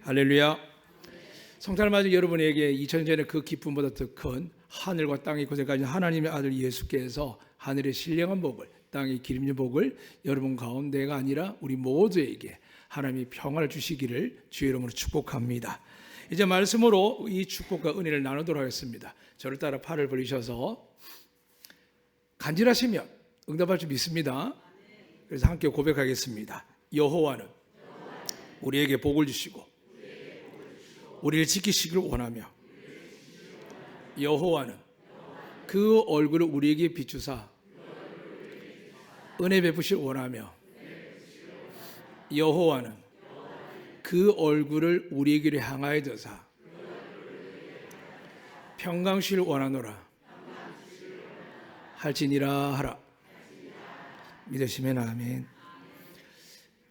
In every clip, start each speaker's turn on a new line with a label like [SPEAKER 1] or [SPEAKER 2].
[SPEAKER 1] 할렐루야. 성탄을 맞은 여러분에게 2000년 전에 그 기쁨보다 더 큰 하늘과 땅의 곳에 가진 하나님의 아들 예수께서 하늘의 신령한 복을, 땅의 기름진 복을 여러분 가운데가 아니라 우리 모두에게 하나님이 평화를 주시기를 주의 이름으로 축복합니다. 이제 말씀으로 이 축복과 은혜를 나누도록 하겠습니다. 저를 따라 팔을 벌리셔서 간절하시면 응답할 줄 믿습니다. 그래서 함께 고백하겠습니다. 여호와는 우리에게 복을 주시고 우리를 지키시기를 원하며 여호와는 그 얼굴을 우리에게 비추사 은혜 베푸시길 원하며 여호와는 그 얼굴을 우리에게 향하여 드사 평강 주시길 원하노라 할지니라 하라. 믿으시면 아멘.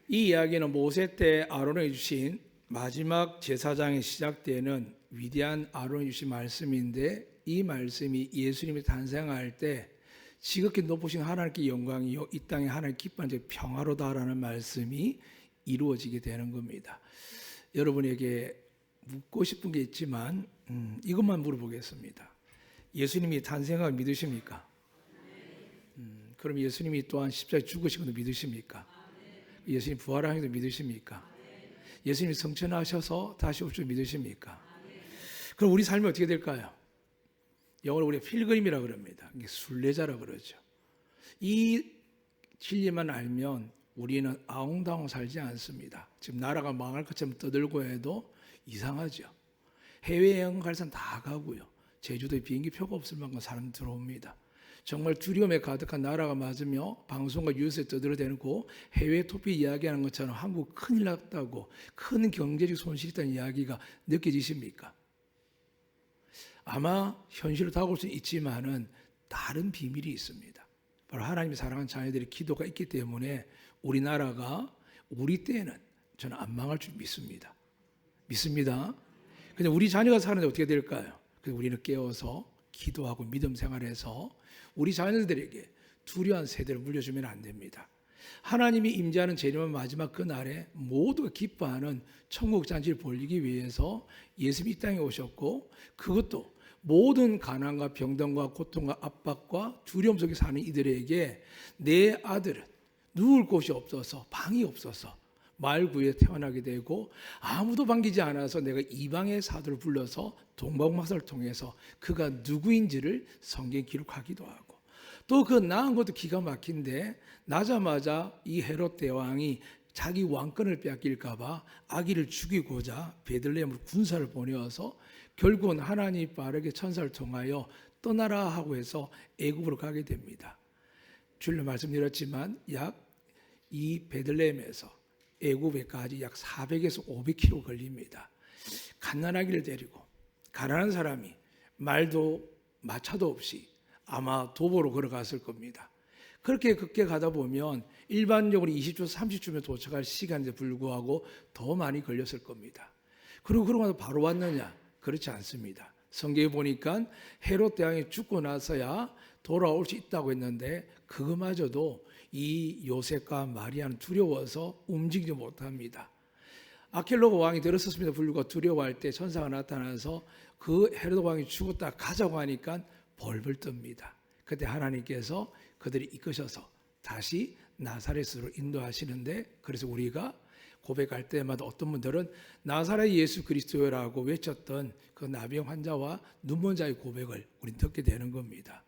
[SPEAKER 1] 이 이야기는 모세 때 아론에게 주신 마지막 제사장이 시작되는 위대한 아론이 주신 말씀인데, 이 말씀이 예수님이 탄생할 때 지극히 높으신 하나님께 영광이요 이 땅에 하나님 기뻐하는 자 평화로다라는 말씀이 이루어지게 되는 겁니다. 여러분에게 묻고 싶은 게 있지만 이것만 물어보겠습니다. 예수님이 탄생한 믿으십니까? 그럼 예수님이 또한 십자가에 죽으신 것도 믿으십니까? 예수님 부활하신 것도 믿으십니까? 예수님이 성천하셔서 다시 올 줄 믿으십니까? 그럼 우리 삶이 어떻게 될까요? 영어로 우리가 필그림이라고 그럽니다. 이게 순례자라 그러죠. 이 진리만 알면 우리는 아웅다웅 살지 않습니다. 지금 나라가 망할 것처럼 떠들고 해도 이상하죠. 해외여행 갈 사람 다 가고요. 제주도에 비행기표가 없을 만큼 사람 들어옵니다. 정말 두려움에 가득한 나라가 맞으며 방송과 뉴스에 떠들어대고 해외 토픽 이야기하는 것처럼 한국 큰일 났다고 큰 경제적 손실이 있다는 이야기가 느껴지십니까? 아마 현실로 다가올 수는 있지만은 다른 비밀이 있습니다. 바로 하나님이 사랑하는 자녀들의 기도가 있기 때문에 우리나라가 우리 때에는 저는 안 망할 줄 믿습니다. 믿습니다. 근데 우리 자녀가 사는데 어떻게 될까요? 그래서 우리는 깨어서 기도하고 믿음 생활해서 우리 자녀들에게 두려운 세대를 물려주면 안 됩니다. 하나님이 임재하는 재림의 마지막 그날에 모두가 기뻐하는 천국 잔치를 벌이기 위해서 예수님이 이 땅에 오셨고, 그것도 모든 가난과 병든과 고통과 압박과 두려움 속에 사는 이들에게 내 아들은 누울 곳이 없어서 방이 없어서 말구에 태어나게 되고 아무도 반기지 않아서 내가 이방의 사도를 불러서 동방마사를 통해서 그가 누구인지를 성경에 기록하기도 하고, 또 그 낳은 것도 기가 막힌데 나자마자 이 헤롯 대왕이 자기 왕권을 빼앗길까 봐 아기를 죽이고자 베들레헴으로 군사를 보내어서 결국은 하나님이 빠르게 천사를 통하여 떠나라 하고 해서 애굽으로 가게 됩니다. 주일날 말씀드렸지만 약 이 베들레헴에서 애굽에까지 약 400에서 500km 걸립니다. 갓난아기를 데리고 가난한 사람이 말도 마차도 없이 아마 도보로 걸어갔을 겁니다. 그렇게 걷게 가다 보면 일반적으로 20초, 30초면 도착할 시간에 불구하고 더 많이 걸렸을 겁니다. 그리고 그러고 나서 바로 왔느냐? 그렇지 않습니다. 성경에 보니까 헤롯 대왕이 죽고 나서야 돌아올 수 있다고 했는데 그거마저도 이 요셉과 마리아는 두려워서 움직이지 못합니다. 아켈로가 왕이 들었었음에도 불구하고 두려워할 때 천사가 나타나서 그 헤롯 왕이 죽었다 가자고 하니까 벌벌 뜹니다. 그때 하나님께서 그들이 이끄셔서 다시 나사렛으로 인도하시는데, 그래서 우리가 고백할 때마다 어떤 분들은 나사렛 예수 그리스도라고 외쳤던 그 나병 환자와 눈먼 자의 고백을 우리는 듣게 되는 겁니다.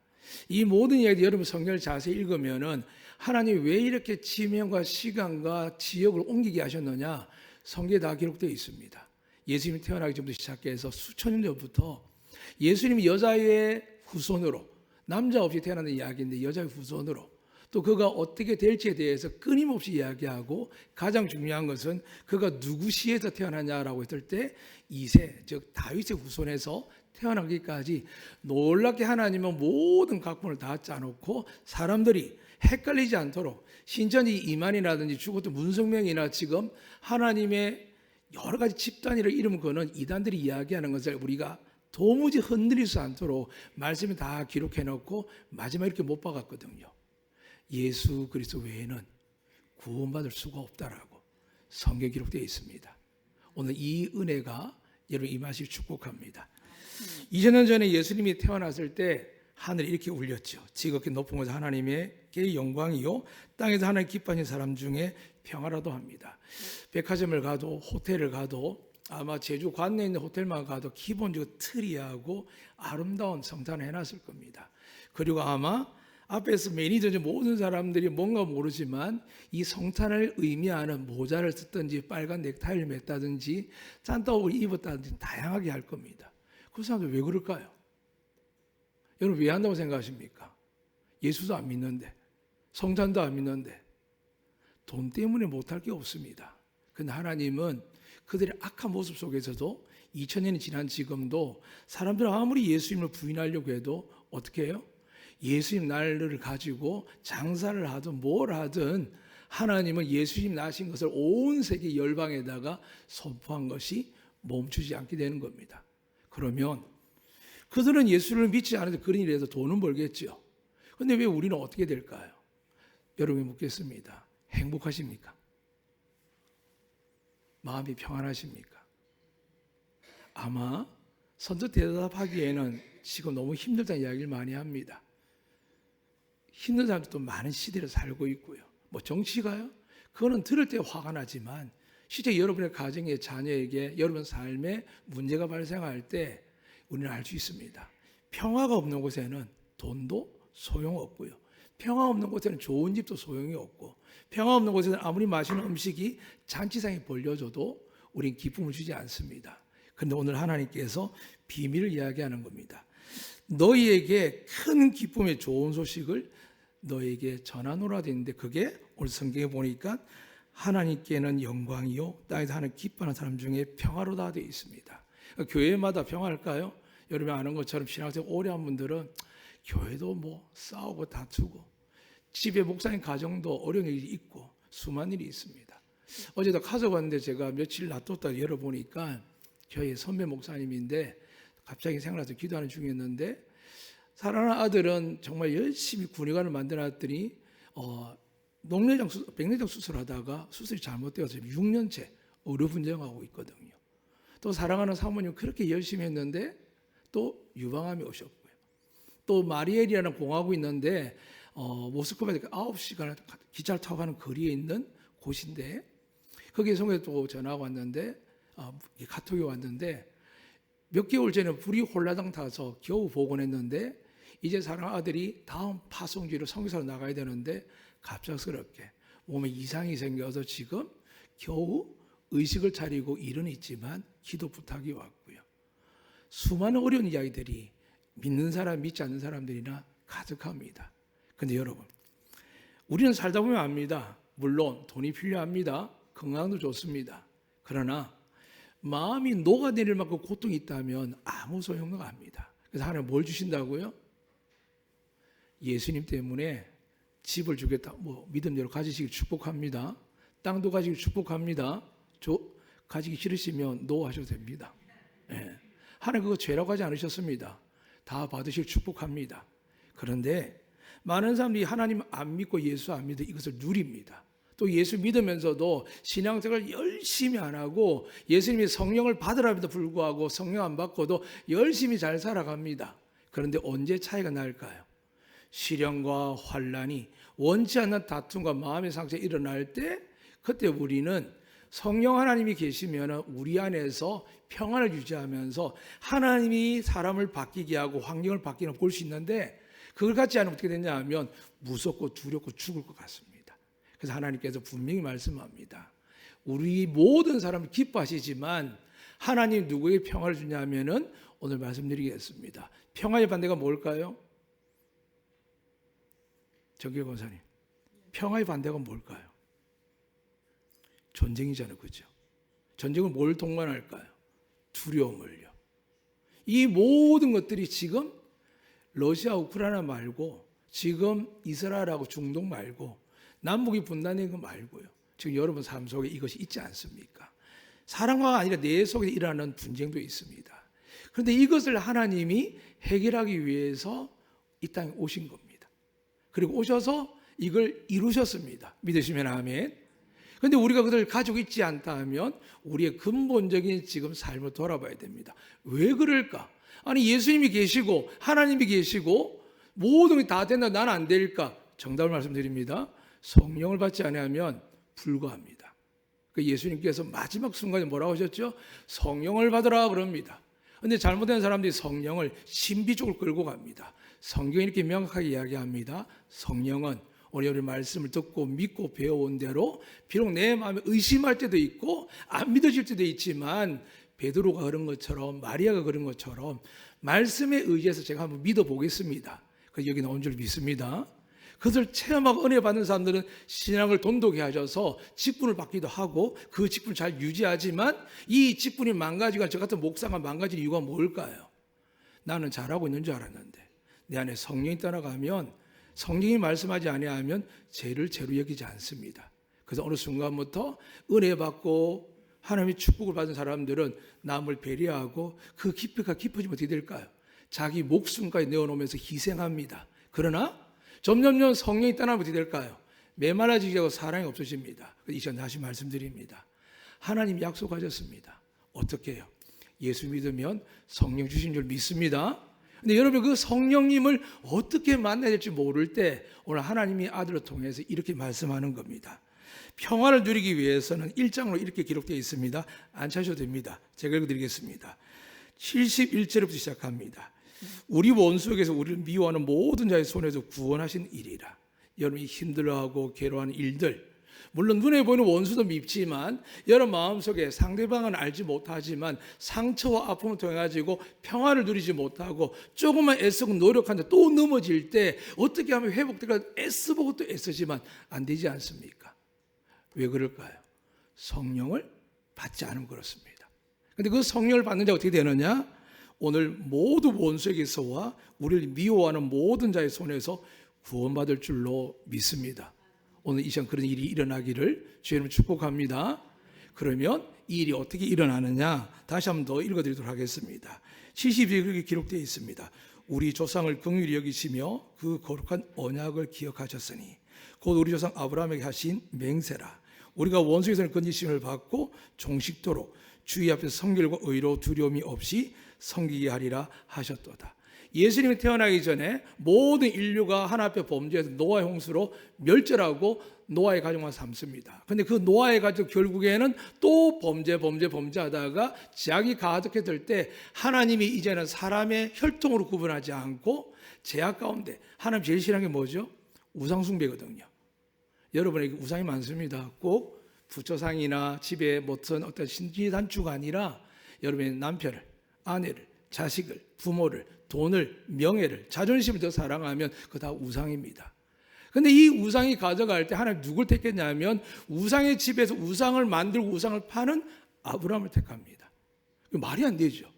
[SPEAKER 1] 이 모든 이야기 여러분 성경을 자세히 읽으면은 하나님이 왜 이렇게 지명과 시간과 지역을 옮기게 하셨느냐, 성경에 다 기록되어 있습니다. 예수님이 태어나기 전부터 시작해서 수천 년 전부터 예수님이 여자의 후손으로, 남자 없이 태어나는 이야기인데 여자의 후손으로, 또 그가 어떻게 될지에 대해서 끊임없이 이야기하고, 가장 중요한 것은 그가 누구 시에서 태어나냐라고 했을 때 이세, 즉 다윗의 후손에서 태어나기까지 놀랍게 하나님은 모든 각본을 다 짜놓고 사람들이 헷갈리지 않도록 신천지 이만이라든지 죽었던 문성명이나 지금 하나님의 여러 가지 집단이라 이름 거는 이단들이 이야기하는 것을 우리가 도무지 흔들릴 수 않도록 말씀을 다 기록해놓고 마지막에 이렇게 못 박았거든요. 예수 그리스도 외에는 구원받을 수가 없다라고 성경에 기록되어 있습니다. 오늘 이 은혜가 여러분 임하시길 축복합니다. 2000년 전에 예수님이 태어났을 때 하늘이 이렇게 울렸죠. 지극히 높은 곳에 하나님의 영광이요 땅에서 하나님 기뻐하는 사람 중에 평화라도 합니다. 백화점을 가도 호텔을 가도 아마 제주 관내에 있는 호텔만 가도 기본적으로 트리하고 아름다운 성탄을 해놨을 겁니다. 그리고 아마 앞에서 매니저 모든 사람들이 뭔가 모르지만 이 성탄을 의미하는 모자를 썼든지 빨간 넥타이를 맸다든지 산타옷을 입었다든지 다양하게 할 겁니다. 그 사람들 왜 그럴까요? 여러분 왜 한다고 생각하십니까? 예수도 안 믿는데 성탄도 안 믿는데 돈 때문에 못할 게 없습니다. 그런데 하나님은 그들의 악한 모습 속에서도 2000년이 지난 지금도 사람들은 아무리 예수님을 부인하려고 해도 어떻게 해요? 예수님 날을 가지고 장사를 하든 뭘 하든 하나님은 예수님 나신 것을 온 세계 열방에다가 선포한 것이 멈추지 않게 되는 겁니다. 그러면 그들은 예수를 믿지 않아도 그런 일에서 돈은 벌겠죠. 그런데 왜 우리는 어떻게 될까요? 여러분이 묻겠습니다. 행복하십니까? 마음이 평안하십니까? 아마 선뜻 대답하기에는 지금 너무 힘들다는 이야기를 많이 합니다. 힘든 사람들도 많은 시대를 살고 있고요. 뭐 정치가요? 그거는 들을 때 화가 나지만 실제 여러분의 가정의 자녀에게 여러분 삶에 문제가 발생할 때 우리는 알 수 있습니다. 평화가 없는 곳에는 돈도 소용없고요. 평화 없는 곳에는 좋은 집도 소용이 없고 평화 없는 곳에는 아무리 맛있는 음식이 잔치상에 벌려줘도 우린 기쁨을 주지 않습니다. 그런데 오늘 하나님께서 비밀을 이야기하는 겁니다. 너희에게 큰 기쁨의 좋은 소식을 너에게 전하노라 되는데 그게 오늘 성경에 보니까 하나님께는 영광이요 땅에서 하는 기뻐하는 사람 중에 평화로다 되어 있습니다. 교회마다 평화일까요? 여러분 아는 것처럼 신앙생활 오래 한 분들은 교회도 뭐 싸우고 다투고 집에 목사님 가정도 어려운 일이 있고 수많은 일이 있습니다. 어제도 가족 왔는데 제가 며칠 놔뒀다 열어보니까 교회 선배 목사님인데 갑자기 생각나서 기도하는 중이었는데 사랑하는 아들은 정말 열심히 군의관을 만들어놨더니 백내장 수술하다가 수술이 잘못되어서 6년째 의료분쟁하고 있거든요. 또 사랑하는 사모님 그렇게 열심히 했는데 또 유방암이 오셨고요. 또 마리엘이라는 공화국 있는데 모스크바에서 9시간 기차를 타고 가는 거리에 있는 곳인데 거기에 성에 또 전화가 왔는데 카톡이 왔는데 몇 개월 전에 불이 홀라당 타서 겨우 복원했는데 이제 사랑하는 아들이 다음 파송지로 성교사로 나가야 되는데 갑작스럽게 몸에 이상이 생겨서 지금 겨우 의식을 차리고 일은 있지만 기도 부탁이 왔고요. 수많은 어려운 이야기들이 믿는 사람 믿지 않는 사람들이나 가득합니다. 그런데 여러분 우리는 살다 보면 압니다. 물론 돈이 필요합니다. 건강도 좋습니다. 그러나 마음이 녹아내릴 만큼 고통이 있다면 아무 소용도 없습니다. 그래서 하나님 뭘 주신다고요? 예수님 때문에 집을 주겠다. 뭐 믿음대로 가지시길 축복합니다. 땅도 가지길 축복합니다. 가지기 싫으시면 노 하셔도 됩니다. 네. 하나님 그거 죄라고 하지 않으셨습니다. 다 받으실 축복합니다. 그런데 많은 사람들이 하나님 안 믿고 예수 안 믿어 이것을 누립니다. 또 예수 믿으면서도 신앙생활을 열심히 안 하고 예수님이 성령을 받으라면도 불구하고 성령 안 받고도 열심히 잘 살아갑니다. 그런데 언제 차이가 날까요? 시련과 환난이 원치 않는 다툼과 마음의 상처가 일어날 때 그때 우리는 성령 하나님이 계시면 우리 안에서 평안을 유지하면서 하나님이 사람을 바뀌게 하고 환경을 바뀌는 걸 볼 수 있는데 그걸 갖지 않으면 어떻게 되냐 하면 무섭고 두렵고 죽을 것 같습니다. 그래서 하나님께서 분명히 말씀합니다. 우리 모든 사람을 기뻐하시지만 하나님 누구에게 평화를 주냐 하면은 오늘 말씀드리겠습니다. 평화의 반대가 뭘까요? 정규 권사님, 평화의 반대가 뭘까요? 전쟁이잖아요, 그죠? 전쟁은 뭘 동반할까요? 두려움을요. 이 모든 것들이 지금 러시아, 우크라이나 말고 지금 이스라엘하고 중동 말고 남북이 분단된 거 말고요. 지금 여러분 삶 속에 이것이 있지 않습니까? 사랑화가 아니라 내 속에 일어나는 분쟁도 있습니다. 그런데 이것을 하나님이 해결하기 위해서 이 땅에 오신 겁니다. 그리고 오셔서 이걸 이루셨습니다. 믿으시면 아멘. 그런데 우리가 그들을 가지고 있지 않다 하면 우리의 근본적인 지금 삶을 돌아봐야 됩니다. 왜 그럴까? 아니 예수님이 계시고 하나님이 계시고 모든 게 다 된다, 난 안 될까? 정답을 말씀드립니다. 성령을 받지 않으면 불가합니다. 그 예수님께서 마지막 순간에 뭐라고 하셨죠? 성령을 받으라 그럽니다. 그런데 잘못된 사람들이 성령을 신비 쪽으로 끌고 갑니다. 성경이 이렇게 명확하게 이야기합니다. 성령은 우리 말씀을 듣고 믿고 배워온 대로 비록 내 마음에 의심할 때도 있고 안 믿어질 때도 있지만 베드로가 그런 것처럼 마리아가 그런 것처럼 말씀에 의지해서 제가 한번 믿어보겠습니다. 그래서 여기 나온 줄 믿습니다. 그것을 체험하고 은혜 받는 사람들은 신앙을 돈독히 하셔서 직분을 받기도 하고 그 직분을 잘 유지하지만 이 직분이 망가지고 저 같은 목사가 망가질 이유가 뭘까요? 나는 잘하고 있는 줄 알았는데 내 안에 성령이 떠나가면 성령이 말씀하지 아니하면 죄를 죄로 여기지 않습니다. 그래서 어느 순간부터 은혜 받고 하나님의 축복을 받은 사람들은 남을 배려하고 그 깊이가 깊어지면 어떻게 될까요? 자기 목숨까지 내어놓으면서 희생합니다. 그러나 점점점 성령이 떠나면 어떻게 될까요? 메말라지게 하고 사랑이 없어집니다. 이 시간 다시 말씀드립니다. 하나님이 약속하셨습니다. 어떻게 해요? 예수 믿으면 성령 주신 줄 믿습니다. 근데 여러분 그 성령님을 어떻게 만나야 될지 모를 때 오늘 하나님이 아들을 통해서 이렇게 말씀하는 겁니다. 평화를 누리기 위해서는 1장으로 이렇게 기록되어 있습니다. 안 찾으셔도 됩니다. 제가 읽어드리겠습니다. 71절부터 시작합니다. 우리 원수에게서 우리를 미워하는 모든 자의 손에서 구원하신 일이라. 여러분이 힘들어하고 괴로워하는 일들, 물론 눈에 보이는 원수도 밉지만 여러분 마음속에 상대방은 알지 못하지만 상처와 아픔을 통해 가지고 평화를 누리지 못하고 조금만 애쓰고 노력하는데 또 넘어질 때 어떻게 하면 회복될까 애써보고 또 애쓰지만 안 되지 않습니까? 왜 그럴까요? 성령을 받지 않으면 그렇습니다. 그런데 그 성령을 받는 자가 어떻게 되느냐? 오늘 모두 원수에게서와 우리를 미워하는 모든 자의 손에서 구원받을 줄로 믿습니다. 오늘 이 시간 그런 일이 일어나기를 주님 축복합니다. 그러면 이 일이 어떻게 일어나느냐? 다시 한번 더 읽어드리도록 하겠습니다. 72에 그렇게 기록되어 있습니다. 우리 조상을 긍휼히 여기시며 그 거룩한 언약을 기억하셨으니 곧 우리 조상 아브라함에게 하신 맹세라. 우리가 원수의 손에 건지심을 받고 종식토록 주의 앞에서 성결과 의로 두려움이 없이 섬기게 하리라 하셨도다. 예수님이 태어나기 전에 모든 인류가 하나 앞에 범죄해서 노아의 홍수로 멸절하고 노아의 가정만 삼습니다. 그런데 그 노아의 가족 결국에는 또 범죄하다가 제약이 가득해 들 때 하나님이 이제는 사람의 혈통으로 구분하지 않고 제약 가운데 하나님 제일 싫어하는 게 뭐죠? 우상숭배거든요. 여러분에게 우상이 많습니다. 꼭 부처상이나 집에 어떤 신지단주가 아니라 여러분의 남편을, 아내를, 자식을, 부모를, 돈을, 명예를, 자존심을 더 사랑하면 그거 다 우상입니다. 그런데 이 우상이 가져갈 때 하나님 누굴 택했냐면 우상의 집에서 우상을 만들고 우상을 파는 아브라함을 택합니다. 말이 안 되죠.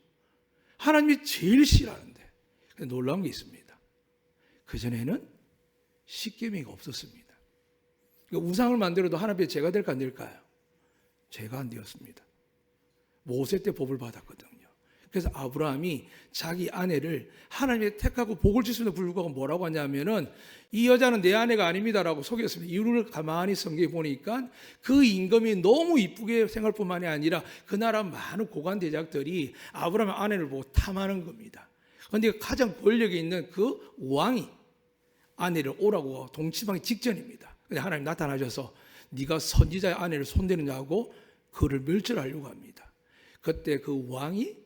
[SPEAKER 1] 하나님이 제일 싫어하는데. 근데 놀라운 게 있습니다. 그전에는 십계명이 없었습니다. 그러니까 우상을 만들어도 하나님의 죄가 될까 안 될까요? 죄가 안 되었습니다. 모세 때 법을 받았거든요. 그래서 아브라함이 자기 아내를 하나님의 택하고 복을 주심에도 불구하고 뭐라고 하냐면은 이 여자는 내 아내가 아닙니다라고 속였습니다. 이유를 가만히 성경에 보니까 그 임금이 너무 이쁘게 생각할 뿐만이 아니라 그 나라 많은 고관 대작들이 아브라함의 아내를 보고 탐하는 겁니다. 그런데 가장 권력이 있는 그 왕이 아내를 오라고 동침하기 직전입니다. 근데 하나님 나타나셔서 네가 선지자의 아내를 손대느냐고 그를 멸절하려고 합니다. 그때 그 왕이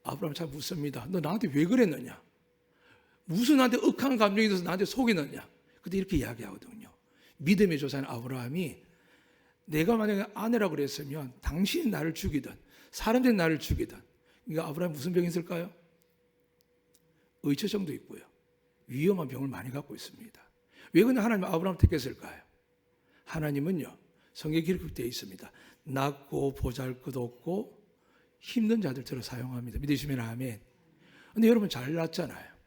[SPEAKER 1] 아브라함 잘 묻습니다. 너 나한테 왜 그랬느냐? 무슨 나한테 억한 감정이 들어서 나한테 속이느냐? 그때 이렇게 이야기하거든요. 믿음의 조사인 아브라함이 내가 만약에 아내라고 그랬으면 당신이 나를 죽이든 사람들이 나를 죽이든. 그러니까 아브라함이 무슨 병이 있을까요? 의처증도 있고요. 위험한 병을 많이 갖고 있습니다. 왜 근데 하나님 아브라함을 택했을까요? 하나님은요, 성경에 기록되어 있습니다. 낮고 보잘것없고 힘든 자들처럼 사용합니다. 믿으시면 아멘. 근데 여러분 잘났잖아요.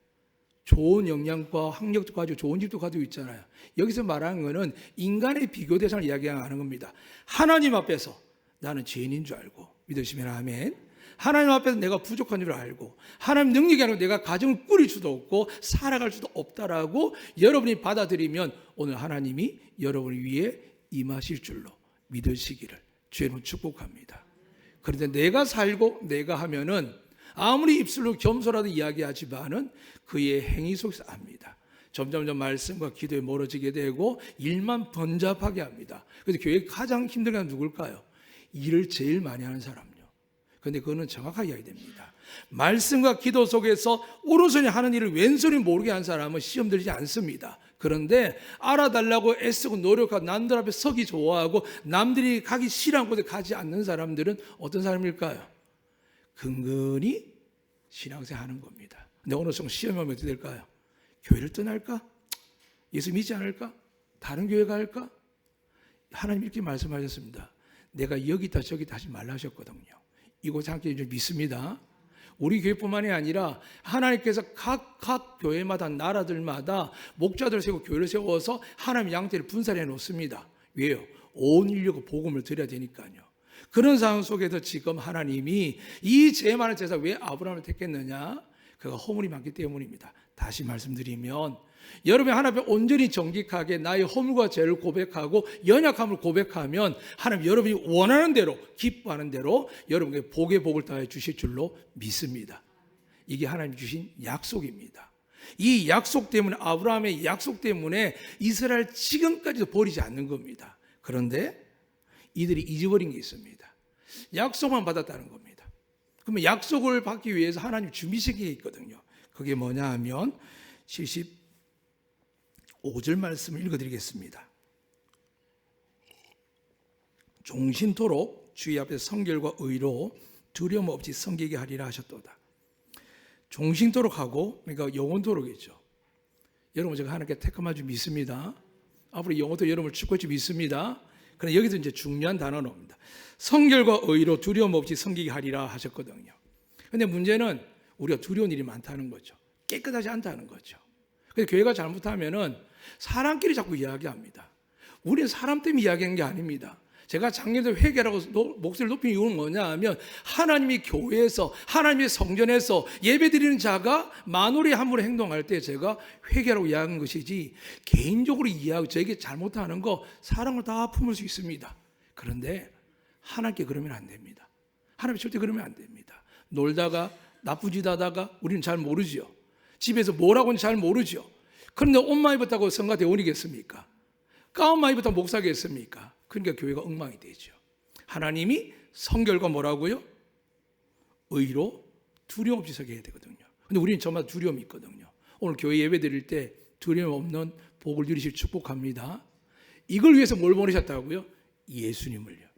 [SPEAKER 1] 좋은 영양과 학력도 가지고 좋은 집도 가지고 있잖아요. 여기서 말하는 것은 인간의 비교 대상을 이야기하는 겁니다. 하나님 앞에서 나는 죄인인 줄 알고 믿으시면 아멘. 하나님 앞에서 내가 부족한 줄 알고 하나님 능력이 아니고 내가 가정을 꾸릴 수도 없고 살아갈 수도 없다라고 여러분이 받아들이면 오늘 하나님이 여러분을 위해 임하실 줄로 믿으시기를 주의 이름으로 축복합니다. 그런데 내가 살고 내가 하면은 아무리 입술로 겸손하다 이야기하지만은 그의 행위 속에서 압니다. 점점점 말씀과 기도에 멀어지게 되고 일만 번잡하게 합니다. 그래서 교회에 가장 힘들게 하는 누굴까요? 일을 제일 많이 하는 사람요. 그런데 그거는 정확하게 이야기 됩니다. 말씀과 기도 속에서 오른손이 하는 일을 왼손이 모르게 한 사람은 시험 들지 않습니다. 그런데 알아달라고 애쓰고 노력하고 남들 앞에 서기 좋아하고 남들이 가기 싫어하는 곳에 가지 않는 사람들은 어떤 사람일까요? 근근히 신앙생활 하는 겁니다. 근데 어느 순간 시험이 오면 어떻게 될까요? 교회를 떠날까? 예수 믿지 않을까? 다른 교회 갈까? 하나님 이렇게 말씀하셨습니다. 내가 여기 있다 저기 있다 하지 말라 하셨거든요. 이곳에 함께 좀 믿습니다. 우리 교회뿐만이 아니라 하나님께서 각 교회마다 나라들마다 목자들을 세우고 교회를 세워서 하나님의 양떼를 분산해 놓습니다. 왜요? 온 인류가 복음을 드려야 되니까요. 그런 상황 속에서 지금 하나님이 이 죄 많은 제사 왜 아브라함을 택했느냐? 그가 허물이 많기 때문입니다. 다시 말씀드리면 여러분이 하나님 앞에 온전히 정직하게 나의 허물과 죄를 고백하고 연약함을 고백하면 하나님 여러분이 원하는 대로 기뻐하는 대로 여러분에게 복의 복을 더해 주실 줄로 믿습니다. 이게 하나님 주신 약속입니다. 이 약속 때문에 아브라함의 약속 때문에 이스라엘 지금까지도 버리지 않는 겁니다. 그런데 이들이 잊어버린 게 있습니다. 약속만 받았다는 겁니다. 그러면 약속을 받기 위해서 하나님 준비시킨 게 있거든요. 그게 뭐냐 하면 75절 말씀을 읽어드리겠습니다. 종신토록 주의 앞에 성결과 의로 두려움 없이 섬기게 하리라 하셨도다. 종신토록 하고 그러니까 영원토록이죠. 여러분 제가 하나님께 택함한 줄 믿습니다. 앞으로 영원토록 여러분을 축복할 줄 믿습니다. 그런데 여기서 이제 중요한 단어가 나옵니다. 성결과 의로 두려움 없이 섬기게 하리라 하셨거든요. 그런데 문제는 우리가 두려운 일이 많다는 거죠. 깨끗하지 않다는 거죠. 그래서 교회가 잘못하면은 사람끼리 자꾸 이야기합니다. 우리는 사람 때문에 이야기하는 게 아닙니다. 제가 작년에 회개라고 목소리를 높인 이유는 뭐냐 하면 하나님이 교회에서 하나님의 성전에서 예배드리는 자가 만월의 함으로 행동할 때 제가 회개라고 이야기한 것이지 개인적으로 이야기하고 저에게 잘못하는 거 사랑을 다 품을 수 있습니다. 그런데 하나님께 그러면 안 됩니다. 하나님 절대 그러면 안 됩니다. 놀다가 나쁜 짓 하다가 우리는 잘 모르죠. 집에서 뭘 하고는 잘 모르죠. 그런데 옷 많이 입었다고 성가 대원이겠습니까? 가운 많이 입었다고 목사겠습니까? 그러니까 교회가 엉망이 되죠. 하나님이 성결과 뭐라고요? 의로 두려움 없이 서게 해야 되거든요. 근데 우리는 저마다 두려움이 있거든요. 오늘 교회 예배 드릴 때 두려움 없는 복을 누리실 축복합니다. 이걸 위해서 뭘 보내셨다고요? 예수님을요.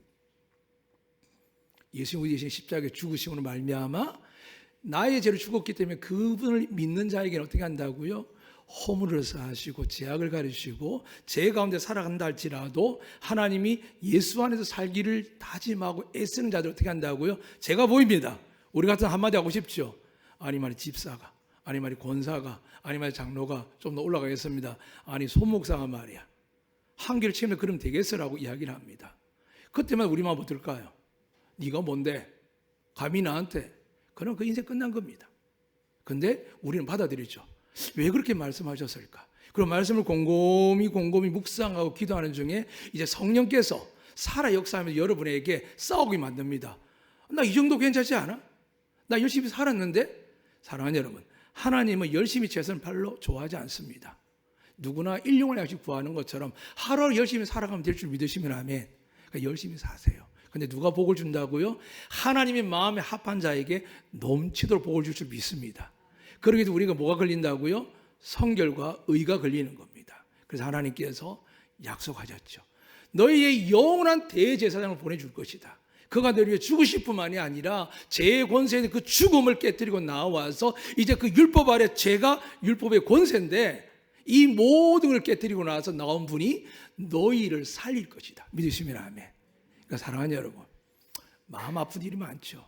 [SPEAKER 1] 예수님 우리 대신 십자가에 죽으심으로 말미암아 나의 죄를 죽었기 때문에 그분을 믿는 자에게는 어떻게 한다고요? 허물을 사하시고 죄악을 가르시고 죄 가운데 살아간다 할지라도 하나님이 예수 안에서 살기를 다짐하고 애쓰는 자들 어떻게 한다고요? 제가 보입니다. 우리 같은 한마디 하고 싶죠. 아니 말이 집사가, 아니 말이 권사가, 아니 말이 장로가 좀 더 올라가겠습니다. 아니 소목사가 말이야. 한계를 치면 그러면 되겠어라고 이야기를 합니다. 그때만 우리 마음 어떨까요? 네가 뭔데? 감히 나한테? 그럼 그 인생 끝난 겁니다. 근데 우리는 받아들이죠. 왜 그렇게 말씀하셨을까? 그럼 말씀을 곰곰이 묵상하고 기도하는 중에 이제 성령께서 살아 역사하면서 여러분에게 싸우게 만듭니다. 나 이 정도 괜찮지 않아? 나 열심히 살았는데? 사랑하는 여러분, 하나님은 열심히 최선을 별로 좋아하지 않습니다. 누구나 일용할 양식 구하는 것처럼 하루 열심히 살아가면 될 줄 믿으시면 아멘. 그러니까 열심히 사세요. 근데 누가 복을 준다고요? 하나님의 마음에 합한 자에게 넘치도록 복을 줄 믿습니다. 그러기 위해서 우리가 뭐가 걸린다고요? 성결과 의가 걸리는 겁니다. 그래서 하나님께서 약속하셨죠. 너희의 영원한 대제사장을 보내줄 것이다. 그가 너희를 죽으실 뿐만이 아니라 죄의 권세에 그 죽음을 깨뜨리고 나와서 이제 그 율법 아래 죄가 율법의 권세인데 이 모든 걸 깨뜨리고 나서 나온 분이 너희를 살릴 것이다. 믿으시면 아멘. 그러니까 사랑하는 여러분, 마음 아픈 일이 많죠.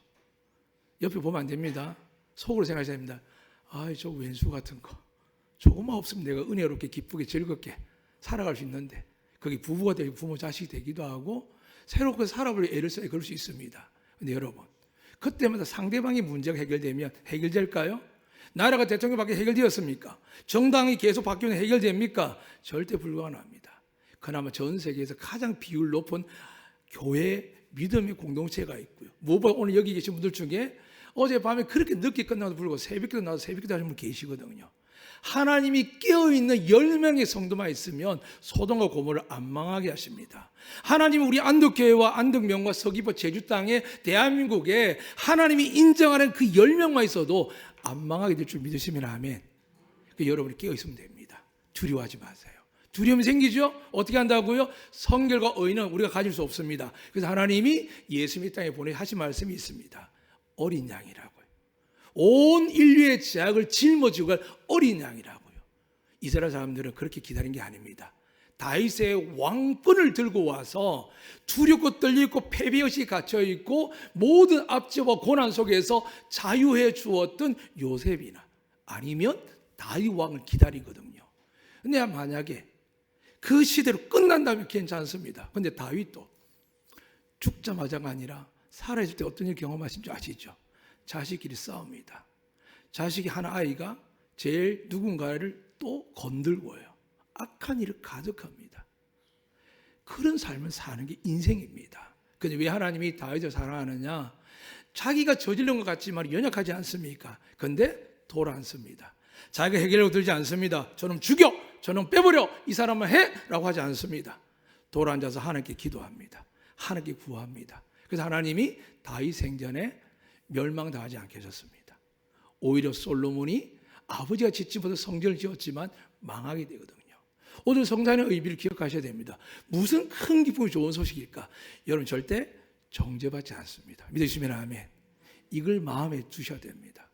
[SPEAKER 1] 옆에 보면 안 됩니다. 속으로 생각하셔야 됩니다. 아이 저 왼수 같은 거 조금만 없으면 내가 은혜롭게 기쁘게 즐겁게 살아갈 수 있는데 거기 부부가 되고 부모 자식이 되기도 하고 새롭게 살아볼 애를 써야 그럴 수 있습니다. 근데 여러분 그때마다 상대방의 문제가 해결되면 해결될까요? 나라가 대통령 밖에 해결되었습니까? 정당이 계속 바뀌면 해결됩니까? 절대 불가능합니다. 그나마 전 세계에서 가장 비율 높은 교회 믿음의 공동체가 있고요. 무엇보다 오늘 여기 계신 분들 중에 어젯밤에 그렇게 늦게 끝나도 불구하고 새벽기도 나와서 새벽기도 하시는 분 계시거든요. 하나님이 깨어있는 10명의 성도만 있으면 소돔과 고모를 안 망하게 하십니다. 하나님은 우리 안덕교회와 안덕명과 서귀포 제주 땅에 대한민국에 하나님이 인정하는 그 10명만 있어도 안 망하게 될 줄 믿으시면 아멘. 여러분이 깨어있으면 됩니다. 두려워하지 마세요. 두려움이 생기죠? 어떻게 한다고요? 성결과 의는 우리가 가질 수 없습니다. 그래서 하나님이 예수님 이 땅에 보내 하신 말씀이 있습니다. 어린 양이라고요. 온 인류의 죄악을 짊어지고 갈 어린 양이라고요. 이스라엘 사람들은 그렇게 기다린 게 아닙니다. 다윗의 왕권을 들고 와서 두렵고 떨리고 패배의식이 갇혀있고 모든 압제와 고난 속에서 자유해 주었던 요셉이나 아니면 다윗 왕을 기다리거든요. 근데 만약에 그 시대로 끝난다면 괜찮습니다. 근데 다윗도 죽자마자가 아니라 살아있을 때 어떤 일 경험하신 줄 아시죠? 자식끼리 싸웁니다. 자식이 하나 아이가 제일 누군가를 또 건들고요. 악한 일을 가득합니다. 그런 삶을 사는 게 인생입니다. 근데 왜 하나님이 다윗을 사랑하느냐? 자기가 저지른 것 같지만 연약하지 않습니까? 근데 돌 않습니다. 자기가 해결하고 들지 않습니다. 저놈 죽여! 저놈 빼버려! 이 사람은 해! 라고 하지 않습니다. 돌 앉아서 하나님께 기도합니다. 하나님께 구합니다. 그래서 하나님이 다윗 생전에 멸망당하지 않게 하셨습니다. 오히려 솔로몬이 아버지가 짓지 못한 성전을 지었지만 망하게 되거든요. 오늘 성산의 의미를 기억하셔야 됩니다. 무슨 큰 기쁨이 좋은 소식일까? 여러분 절대 정죄받지 않습니다. 믿으시면 아멘. 이걸 마음에 두셔야 됩니다.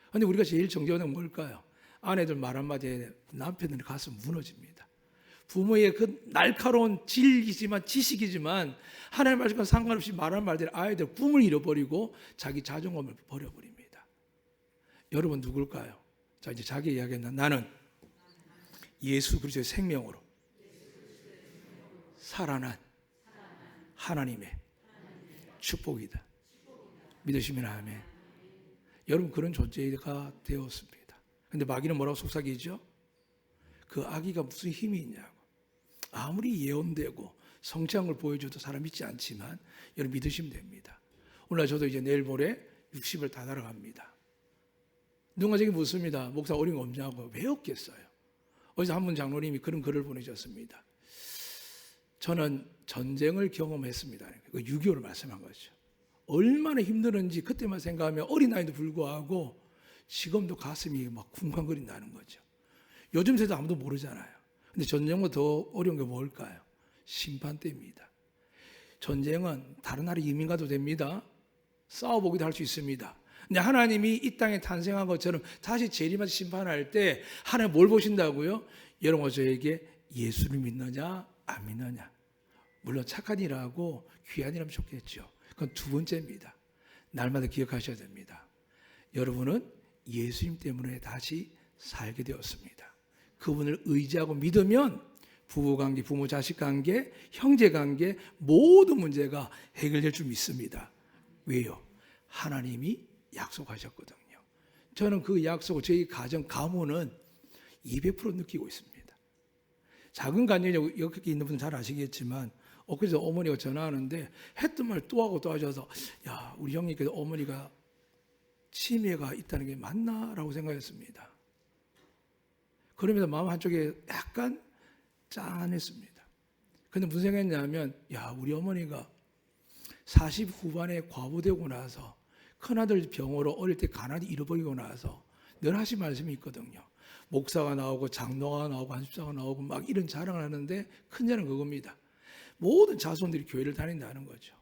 [SPEAKER 1] 그런데 우리가 제일 정죄받는 건 뭘까요? 아내들 말 한마디에 남편들의 가슴 무너집니다. 부모의 그 날카로운 진리지만 지식이지만 하나님 말씀과 상관없이 말하는 말들이 아이들 꿈을 잃어버리고 자기 자존감을 버려버립니다. 여러분 누굴까요? 자 이제 자기 이야기한다. 나는 예수 그리스도의 생명으로 살아난 하나님의 축복이다. 믿으시면 아멘. 여러분 그런 존재가 되었습니다. 근데 마귀는 뭐라고 속삭이죠? 그 아기가 무슨 힘이 있냐고. 아무리 예언되고 성취한 걸 보여줘도 사람 믿지 않지만 여러분 믿으시면 됩니다. 오늘 저도 이제 내일 모레 60을 다 날아갑니다. 누군가 저기 묻습니다. 목사 어린 거 없냐고. 왜 없겠어요? 어디서 한 분 장로님이 그런 글을 보내셨습니다. 저는 전쟁을 경험했습니다. 그 6.25를 말씀한 거죠. 얼마나 힘들었는지 그때만 생각하면 어린아이도 불구하고 지금도 가슴이 막 쿵쾅거린다는 거죠. 요즘 세대 아무도 모르잖아요. 근데 전쟁보다 더 어려운 게 뭘까요? 심판 때입니다. 전쟁은 다른 나라 이민 가도 됩니다. 싸워보기도 할 수 있습니다. 근데 하나님이 이 땅에 탄생한 것처럼 다시 재림하셔서 심판할 때 하나님 뭘 보신다고요? 여러분 저에게 예수를 믿느냐 안 믿느냐. 물론 착한 일하고 귀한 일하면 좋겠죠. 그건 두 번째입니다. 날마다 기억하셔야 됩니다. 여러분은 예수님 때문에 다시 살게 되었습니다. 그분을 의지하고 믿으면 부부관계, 부모 자식 관계, 형제 관계 모든 문제가 해결될 줄 믿습니다. 왜요? 하나님이 약속하셨거든요. 저는 그 약속을 저희 가정 가문은 200% 느끼고 있습니다. 작은 간증이 여기 있는 분은 잘 아시겠지만 엊그제 어머니가 전화하는데 했던 말 또 하고 또 하셔서 야 우리 형님께서 어머니가 치매가 있다는 게 맞나? 라고 생각했습니다. 그러면서 마음 한쪽에 약간 짠했습니다. 그런데 무슨 생각했냐면 야 우리 어머니가 40 후반에 과부되고 나서 큰아들 병으로 어릴 때 가난이 잃어버리고 나서 늘 하신 말씀이 있거든요. 목사가 나오고 장로가 나오고 한집사가 나오고 막 이런 자랑을 하는데 큰 자는 그겁니다. 모든 자손들이 교회를 다닌다는 거죠.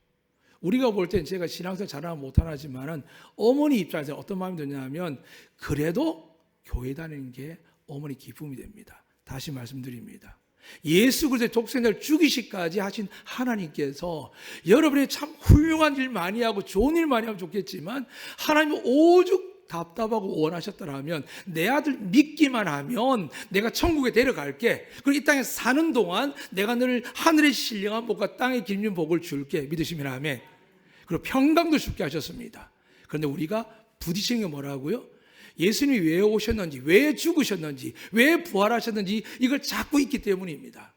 [SPEAKER 1] 우리가 볼 땐 제가 신앙생활 자랑 못하지만은 어머니 입장에서 어떤 마음이 드냐면 그래도 교회 다니는 게 어머니 기쁨이 됩니다. 다시 말씀드립니다. 예수 그리스도의 독생자를 죽이시까지 하신 하나님께서 여러분이 참 훌륭한 일 많이 하고 좋은 일 많이 하면 좋겠지만 하나님은 오죽 답답하고 원하셨더라면 내 아들 믿기만 하면 내가 천국에 데려갈게. 그리고 이 땅에 사는 동안 내가 늘 하늘의 신령한 복과 땅의 길면 복을 줄게. 믿으시면 아멘. 그리고 평강도 주게 하셨습니다. 그런데 우리가 부딪히는 게 뭐라고요? 예수님이 왜 오셨는지, 왜 죽으셨는지, 왜 부활하셨는지 이걸 찾고 있기 때문입니다.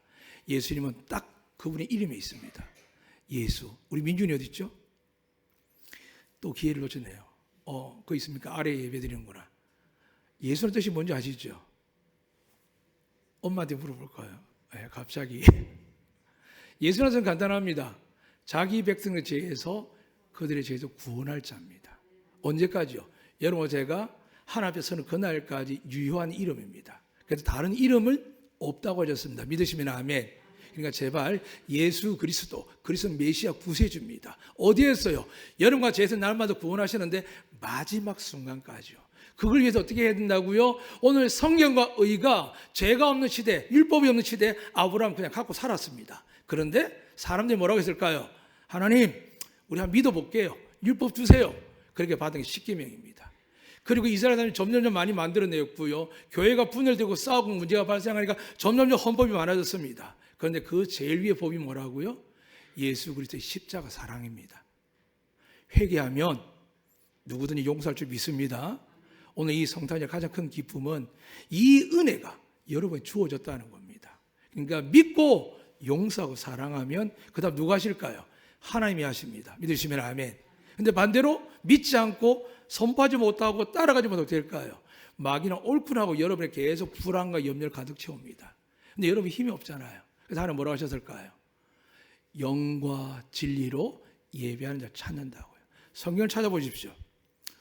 [SPEAKER 1] 예수님은 딱 그분의 이름에 있습니다. 예수. 우리 민준이 어디 있죠? 또 기회를 놓쳤네요. 그거 있습니까? 아래에 예배 드리는구나. 예수의 뜻이 뭔지 아시죠? 엄마한테 물어볼까요? 네, 갑자기. 예수는 뜻은 간단합니다. 자기 백성의 죄에서 그들의 죄에서 구원할 자입니다. 언제까지요? 여러분, 제가 하나님 앞에 서는 그날까지 유효한 이름입니다. 그래서 다른 이름은 없다고 하셨습니다. 믿으시면 아멘. 그러니까 제발 예수 그리스도 메시아 구세주입니다. 어디에서요? 여러분과 죄에서 날마다 구원하시는데 마지막 순간까지요. 그걸 위해서 어떻게 해야 된다고요? 오늘 성경과 의가 죄가 없는 시대, 율법이 없는 시대 아브라함 그냥 갖고 살았습니다. 그런데 사람들이 뭐라고 했을까요? 하나님, 우리 한번 믿어볼게요. 율법 주세요. 그렇게 받은 게 십계명입니다. 그리고 이스라엘 사람이 점점 많이 만들어냈고요. 교회가 분열되고 싸우고 문제가 발생하니까 점점 헌법이 많아졌습니다. 그런데 그 제일 위의 법이 뭐라고요? 예수 그리스도의 십자가 사랑입니다. 회개하면 누구든지 용서할 줄 믿습니다. 오늘 이 성탄의 가장 큰 기쁨은 이 은혜가 여러분에 주어졌다는 겁니다. 그러니까 믿고 용서하고 사랑하면 그 다음 누가 하실까요? 하나님이 하십니다. 믿으시면 아멘. 근데 반대로 믿지 않고 선포하지 못하고 따라가지 못하고 될까요? 마귀는 옳구나고 여러분의 계속 불안과 염려를 가득 채웁니다. 근데 여러분 힘이 없잖아요. 그래서 하나님 뭐라고 하셨을까요? 영과 진리로 예배하는 자를 찾는다고요. 성경을 찾아보십시오.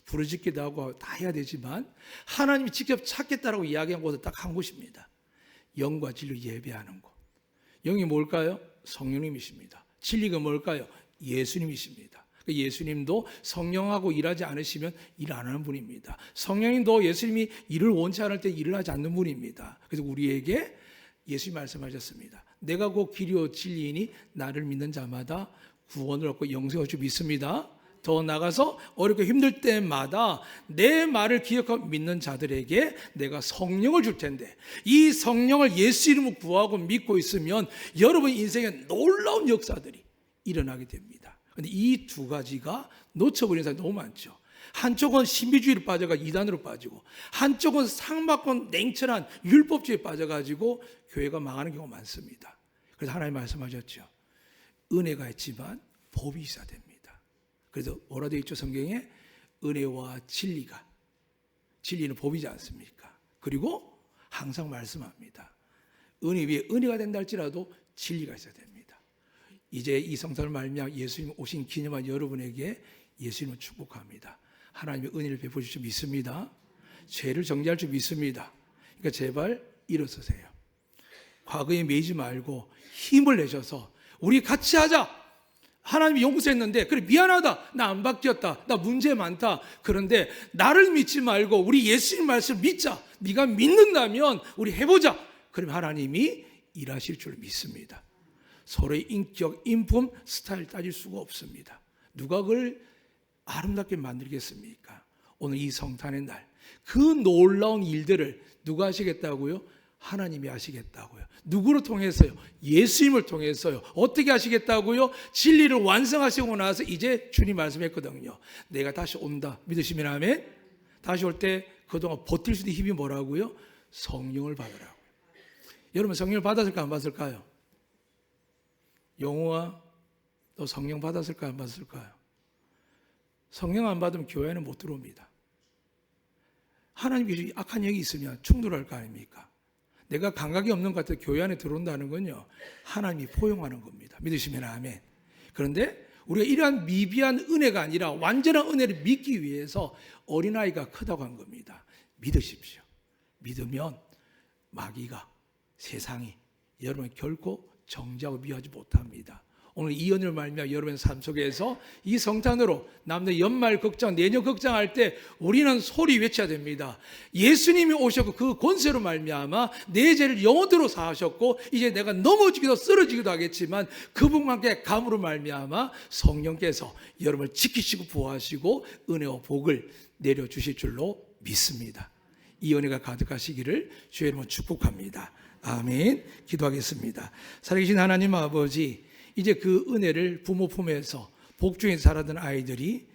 [SPEAKER 1] 부르짖기도 하고 다 해야 되지만 하나님이 직접 찾겠다라고 이야기한 곳은 딱 한 곳입니다. 영과 진리로 예배하는 곳. 영이 뭘까요? 성령님이십니다. 진리가 뭘까요? 예수님이십니다. 예수님도 성령하고 일하지 않으시면 일 안 하는 분입니다. 성령님도 예수님이 일을 원치 않을 때 일을 하지 않는 분입니다. 그래서 우리에게 예수님 말씀하셨습니다. 내가 곧 길이요 진리이니 나를 믿는 자마다 구원을 얻고 영생을 얻을 줄 믿습니다. 더 나가서 어렵고 힘들 때마다 내 말을 기억하고 믿는 자들에게 내가 성령을 줄 텐데 이 성령을 예수 이름으로 구하고 믿고 있으면 여러분 인생에 놀라운 역사들이 일어나게 됩니다. 그런데 이 두 가지가 놓쳐버리는 사람이 너무 많죠. 한쪽은 신비주의로 빠져가 이단으로 빠지고 한쪽은 상받고 냉철한 율법주의에 빠져가지고 교회가 망하는 경우가 많습니다. 그래서 하나님 말씀하셨죠. 은혜가 있지만 법이 있어야 됩니다. 그래서 뭐라 되어 있죠? 성경에 은혜와 진리가, 진리는 법이지 않습니까? 그리고 항상 말씀합니다. 은혜 위에 은혜가 된다 할지라도 진리가 있어야 됩니다. 이제 이 성탄을 말미암아 예수님 오신 기념한 여러분에게 예수님을 축복합니다. 하나님의 은혜를 베푸실 줄 믿습니다. 죄를 정죄할 줄 믿습니다. 그러니까 제발 일어서세요. 과거에 매이지 말고 힘을 내셔서 우리 같이 하자. 하나님이 용서했는데 그래 미안하다. 나 안 바뀌었다. 나 문제 많다. 그런데 나를 믿지 말고 우리 예수님 말씀을 믿자. 네가 믿는다면 우리 해보자. 그럼 하나님이 일하실 줄 믿습니다. 서로의 인격, 인품, 스타일 따질 수가 없습니다. 누가 그걸 아름답게 만들겠습니까? 오늘 이 성탄의 날 그 놀라운 일들을 누가 하시겠다고요? 하나님이 하시겠다고요. 누구를 통해서요? 예수님을 통해서요. 어떻게 하시겠다고요? 진리를 완성하시고 나서 이제 주님 말씀했거든요. 내가 다시 온다. 믿으시면 아멘. 다시 올 때 그동안 버틸 수 있는 힘이 뭐라고요? 성령을 받으라고요. 여러분 성령을 받았을까 안 받았을까요? 영호아 너 성령 받았을까 안 받았을까요? 성령 안 받으면 교회는 못 들어옵니다. 하나님께서 악한 영이 있으면 충돌할 거 아닙니까? 내가 감각이 없는 것 같아서 교회 안에 들어온다는 건요 하나님이 포용하는 겁니다. 믿으시면 아멘. 그런데 우리가 이러한 미비한 은혜가 아니라 완전한 은혜를 믿기 위해서 어린아이가 크다고 한 겁니다. 믿으십시오. 믿으면 마귀가 세상이 여러분을 결코 정죄하고 미워하지 못합니다. 오늘 이 은혜를 말미암아 여러분의 삶 속에서 이 성탄으로 남들 연말 걱정, 내년 걱정할 때 우리는 소리 외쳐야 됩니다. 예수님이 오셨고 그 권세로 말미암아 내 죄를 영원토록 사하셨고 이제 내가 넘어지기도 쓰러지기도 하겠지만 그분과 함께 감으로 말미암아 성령께서 여러분을 지키시고 보호하시고 은혜와 복을 내려주실 줄로 믿습니다. 이 은혜가 가득하시기를 주의 이름으로 축복합니다. 아멘. 기도하겠습니다. 살아계신 하나님 아버지, 이제 그 은혜를 부모 품에서 복중에 자라던 아이들이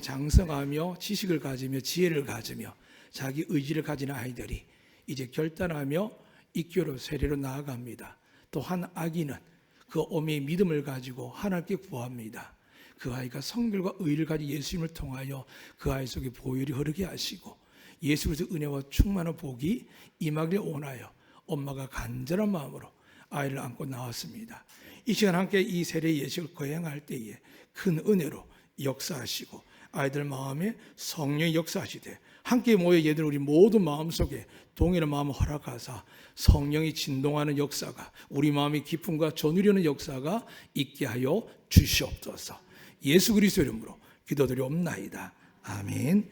[SPEAKER 1] 장성하며 지식을 가지며 지혜를 가지며 자기 의지를 가진 아이들이 이제 결단하며 입교로 세례로 나아갑니다. 또 한 아기는 그 어미의 믿음을 가지고 하나님께 구합니다. 그 아이가 성결과 의를 가진 예수님을 통하여 그 아이 속에 보혈이 흐르게 하시고 예수 그리스도의 은혜와 충만한 복이 임하길 원하여 엄마가 간절한 마음으로 아이를 안고 나왔습니다. 이 시간 함께 이 세례 예식을 거행할 때에 큰 은혜로 역사하시고 아이들 마음에 성령이 역사하시되 함께 모여 예들 우리 모든 마음속에 동일한 마음을 허락하사 성령이 진동하는 역사가 우리 마음의 기쁨과 전우려는 역사가 있게 하여 주시옵소서. 예수 그리스도 이름으로 기도드리옵나이다. 아멘.